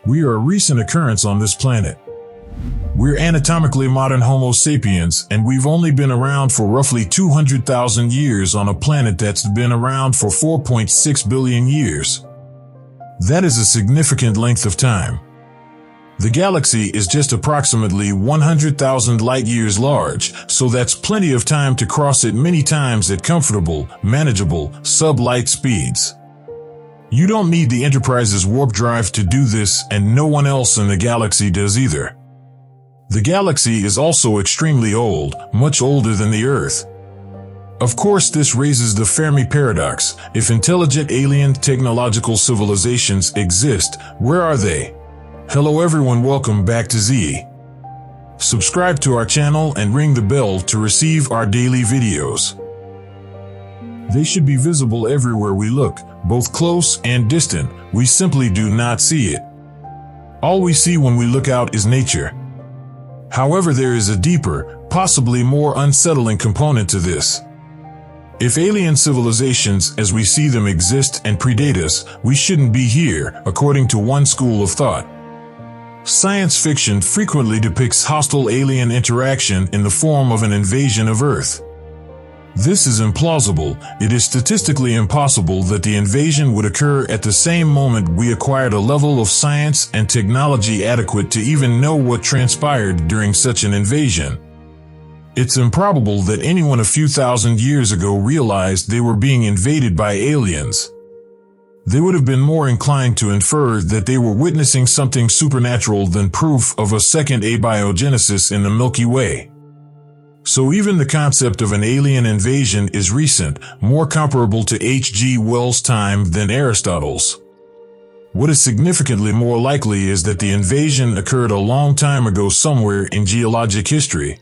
We are a recent occurrence on this planet. We're anatomically modern Homo sapiens, and we've only been around for roughly 200,000 years on a planet that's been around for 4.6 billion years. That is a significant length of time. The galaxy is just approximately 100,000 light-years large, so that's plenty of time to cross it many times at comfortable, manageable, sub-light speeds. You don't need the Enterprise's warp drive to do this, and no one else in the galaxy does either. The galaxy is also extremely old, much older than the Earth. Of course, this raises the Fermi Paradox. If intelligent alien technological civilizations exist, where are they? Hello everyone, welcome back to Zeey. Subscribe to our channel and ring the bell to receive our daily videos. They should be visible everywhere we look, both close and distant. We simply do not see it. All we see when we look out is nature. However, there is a deeper, possibly more unsettling component to this. If alien civilizations as we see them exist and predate us, we shouldn't be here, according to one school of thought. Science fiction frequently depicts hostile alien interaction in the form of an invasion of Earth. This is implausible. It is statistically impossible that the invasion would occur at the same moment we acquired a level of science and technology adequate to even know what transpired during such an invasion. It's improbable that anyone a few thousand years ago realized they were being invaded by aliens. They would have been more inclined to infer that they were witnessing something supernatural than proof of a second abiogenesis in the Milky Way. So even the concept of an alien invasion is recent, more comparable to H.G. Wells' time than Aristotle's. What is significantly more likely is that the invasion occurred a long time ago somewhere in geologic history.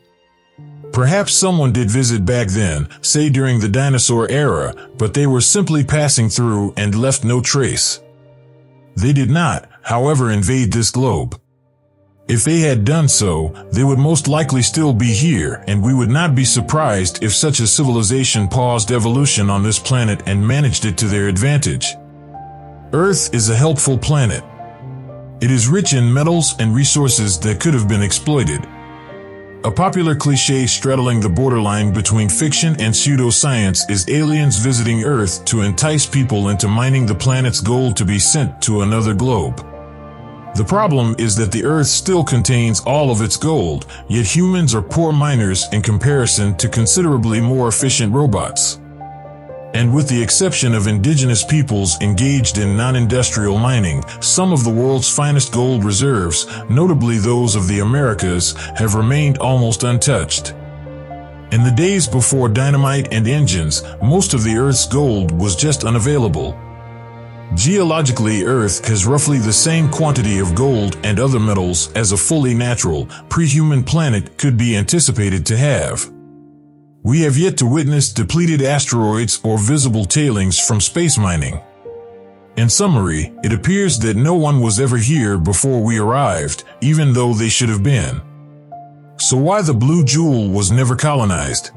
Perhaps someone did visit back then, say during the dinosaur era, but they were simply passing through and left no trace. They did not, however, invade this globe. If they had done so, they would most likely still be here, and we would not be surprised if such a civilization paused evolution on this planet and managed it to their advantage. Earth is a helpful planet. It is rich in metals and resources that could have been exploited. A popular cliché straddling the borderline between fiction and pseudoscience is aliens visiting Earth to entice people into mining the planet's gold to be sent to another globe. The problem is that the Earth still contains all of its gold, yet humans are poor miners in comparison to considerably more efficient robots. And with the exception of indigenous peoples engaged in non-industrial mining, some of the world's finest gold reserves, notably those of the Americas, have remained almost untouched. In the days before dynamite and engines, most of the Earth's gold was just unavailable. Geologically, Earth has roughly the same quantity of gold and other metals as a fully natural, pre-human planet could be anticipated to have. We have yet to witness depleted asteroids or visible tailings from space mining. In summary, it appears that no one was ever here before we arrived, even though they should have been. So why the blue jewel was never colonized?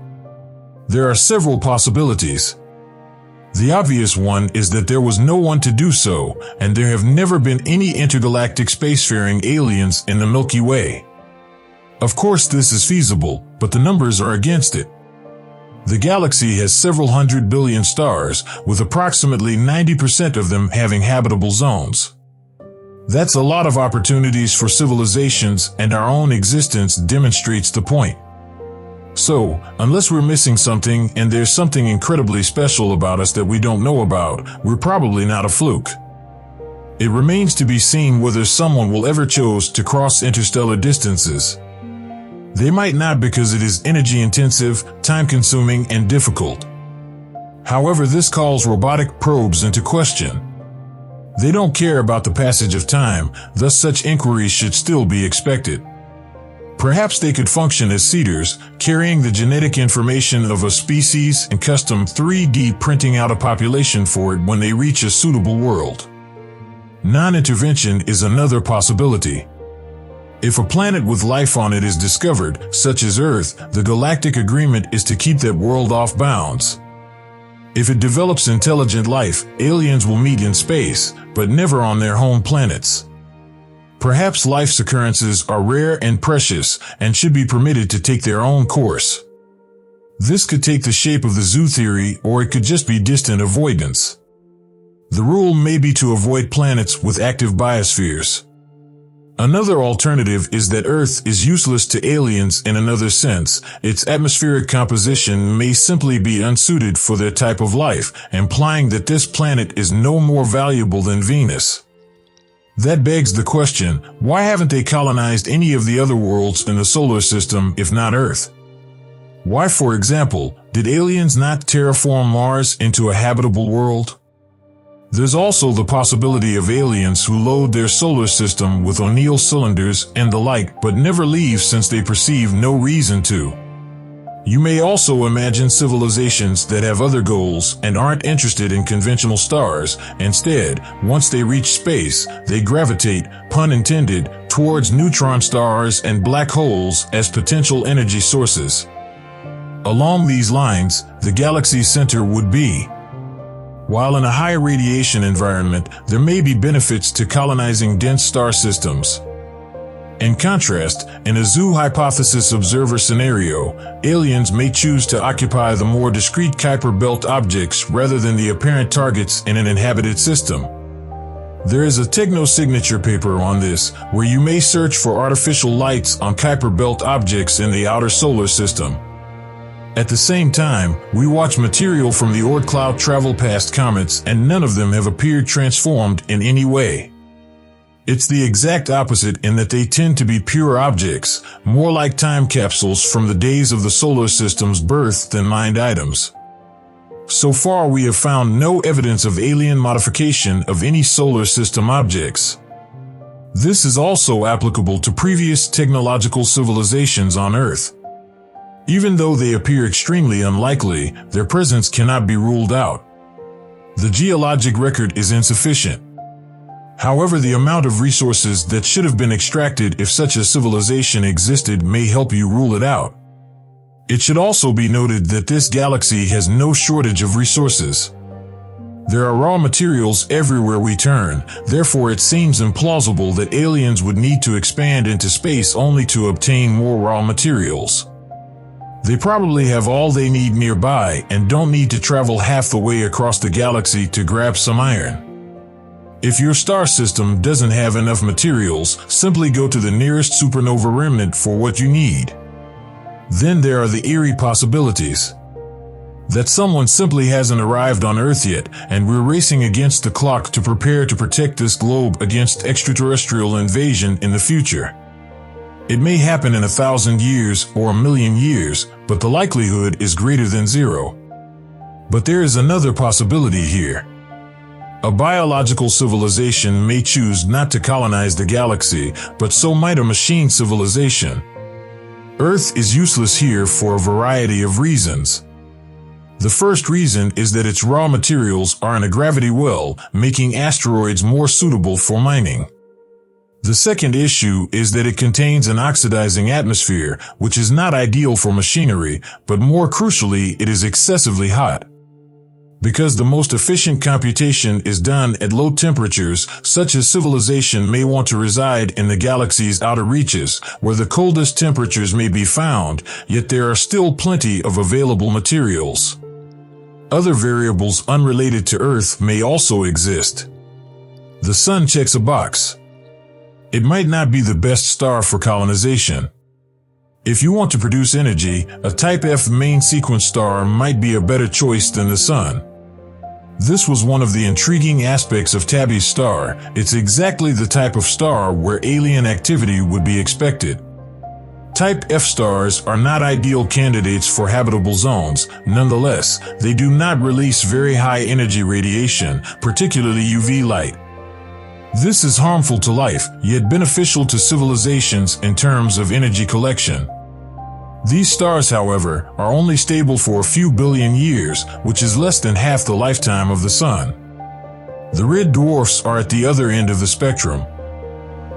There are several possibilities. The obvious one is that there was no one to do so, and there have never been any intergalactic spacefaring aliens in the Milky Way. Of course, this is feasible, but the numbers are against it. The galaxy has several hundred billion stars, with approximately 90% of them having habitable zones. That's a lot of opportunities for civilizations, and our own existence demonstrates the point. So, unless we're missing something and there's something incredibly special about us that we don't know about, we're probably not a fluke. It remains to be seen whether someone will ever choose to cross interstellar distances. They might not because it is energy-intensive, time-consuming, and difficult. However, this calls robotic probes into question. They don't care about the passage of time, thus such inquiries should still be expected. Perhaps they could function as seeders, carrying the genetic information of a species and custom 3D printing out a population for it when they reach a suitable world. Non-intervention is another possibility. If a planet with life on it is discovered, such as Earth, the galactic agreement is to keep that world off bounds. If it develops intelligent life, aliens will meet in space, but never on their home planets. Perhaps life's occurrences are rare and precious and should be permitted to take their own course. This could take the shape of the zoo theory, or it could just be distant avoidance. The rule may be to avoid planets with active biospheres. Another alternative is that Earth is useless to aliens in another sense. Its atmospheric composition may simply be unsuited for their type of life, implying that this planet is no more valuable than Venus. That begs the question, why haven't they colonized any of the other worlds in the solar system if not Earth? Why, for example, did aliens not terraform Mars into a habitable world? There's also the possibility of aliens who load their solar system with O'Neill cylinders and the like, but never leave since they perceive no reason to. You may also imagine civilizations that have other goals and aren't interested in conventional stars. Instead, once they reach space, they gravitate, pun intended, towards neutron stars and black holes as potential energy sources. Along these lines, the galaxy's center would be. While in a high radiation environment, there may be benefits to colonizing dense star systems. In contrast, in a zoo hypothesis observer scenario, aliens may choose to occupy the more discrete Kuiper belt objects rather than the apparent targets in an inhabited system. There is a techno-signature paper on this, where you may search for artificial lights on Kuiper belt objects in the outer solar system. At the same time, we watch material from the Oort cloud travel past comets, and none of them have appeared transformed in any way. It's the exact opposite in that they tend to be pure objects, more like time capsules from the days of the solar system's birth than mined items. So far, we have found no evidence of alien modification of any solar system objects. This is also applicable to previous technological civilizations on Earth. Even though they appear extremely unlikely, their presence cannot be ruled out. The geologic record is insufficient. However, the amount of resources that should have been extracted if such a civilization existed may help you rule it out. It should also be noted that this galaxy has no shortage of resources. There are raw materials everywhere we turn, therefore it seems implausible that aliens would need to expand into space only to obtain more raw materials. They probably have all they need nearby and don't need to travel half the way across the galaxy to grab some iron. If your star system doesn't have enough materials, simply go to the nearest supernova remnant for what you need. Then there are the eerie possibilities that someone simply hasn't arrived on Earth yet, and we're racing against the clock to prepare to protect this globe against extraterrestrial invasion in the future. It may happen in 1,000 years or 1,000,000 years, but the likelihood is greater than zero. But there is another possibility here. A biological civilization may choose not to colonize the galaxy, but so might a machine civilization. Earth is useless here for a variety of reasons. The first reason is that its raw materials are in a gravity well, making asteroids more suitable for mining. The second issue is that it contains an oxidizing atmosphere, which is not ideal for machinery, but more crucially, it is excessively hot. Because the most efficient computation is done at low temperatures, such a civilization may want to reside in the galaxy's outer reaches, where the coldest temperatures may be found, yet there are still plenty of available materials. Other variables unrelated to Earth may also exist. The Sun checks a box. It might not be the best star for colonization. If you want to produce energy, a Type F main sequence star might be a better choice than the Sun. This was one of the intriguing aspects of Tabby's star. It's exactly the type of star where alien activity would be expected. Type F stars are not ideal candidates for habitable zones. Nonetheless, they do not release very high energy radiation, particularly UV light. This is harmful to life, yet beneficial to civilizations in terms of energy collection. These stars, however, are only stable for a few billion years, which is less than half the lifetime of the Sun. The red dwarfs are at the other end of the spectrum.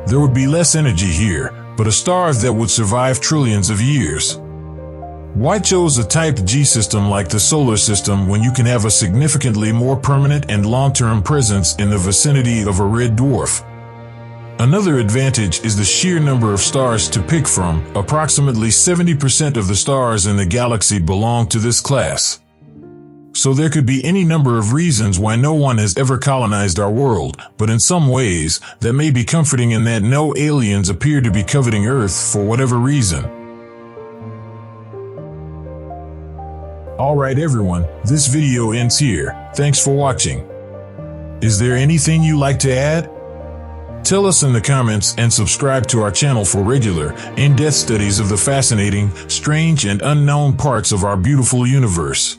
There would be less energy here, but a star that would survive trillions of years. Why choose a Type G system like the solar system when you can have a significantly more permanent and long-term presence in the vicinity of a red dwarf? Another advantage is the sheer number of stars to pick from. Approximately 70% of the stars in the galaxy belong to this class. So there could be any number of reasons why no one has ever colonized our world, but in some ways, that may be comforting in that no aliens appear to be coveting Earth for whatever reason. Alright everyone, this video ends here. Thanks for watching. Is there anything you'd like to add? Tell us in the comments and subscribe to our channel for regular, in-depth studies of the fascinating, strange and unknown parts of our beautiful universe.